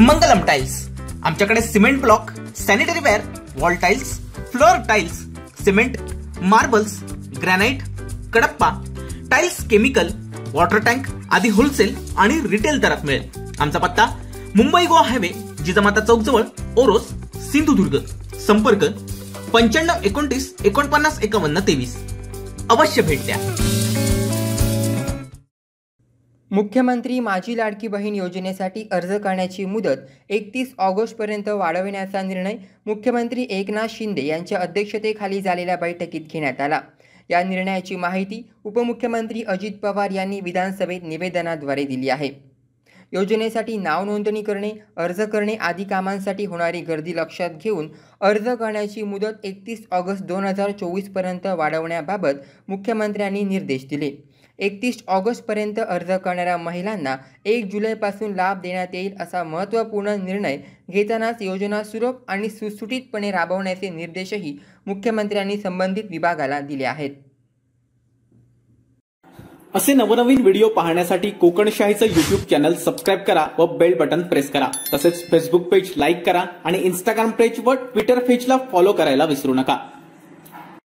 मंगलम tiles आमच्याकडे cement block, sanitary ware, wall tiles, floor tiles, cement, marbles, granite, Kadappa, tiles, chemical, water tank आदी wholesale आणि retail दरात मिळेल। आमचा पत्ता मुंबई गोवा हायवे, जिजामाता चौक जवळ, ओरोस, सिंधुदुर्ग। संपर्क 95 29 49 51 23। अवश्य भेट द्या। मुख्यमंत्री माझी लाडकी बहीण योजनेसाठी अर्ज करण्याची मुदत 31 ऑगस्टपर्यंत वाढवण्याचा निर्णय मुख्यमंत्री एकनाथ शिंदे यांच्या अध्यक्षतेखाली झालेल्या बैठकीत घेण्यात आला। या निर्णयाची माहिती उपमुख्यमंत्री अजित पवार यांनी विधानसभेत निवेदनाद्वारे दिली आहे। योजनेसाठी नाव नोंदणी करणे, अर्ज करणे आदी कामांसाठी होणारी गर्दी लक्षात घेऊन अर्ज करण्याची मुदत 31 ऑगस्ट 2024 पर्यंत वाढवण्याबाबत मुख्यमंत्र्यांनी निर्देश दिले। 31 ऑगस्टपर्यंत अर्ज करणाऱ्या महिलांना 1 जुलैपासून लाभ देण्यात येईल असा महत्त्वपूर्ण निर्णय घेतानाच योजना सुलभ आणि सुटसुटीतपणे राबवण्याचे निर्देशही मुख्यमंत्र्यांनी संबंधित विभागाला दिले आहेत। असे नवनवीन व्हिडिओ पाहण्यासाठी कोकणशाहीचं YouTube चॅनल सबस्क्राइब करा व बेल बटन प्रेस करा। तसेच फेसबुक पेज लाईक करा आणि इंस्टाग्राम पेज व ट्विटर पेजला फॉलो करायला विसरू नका।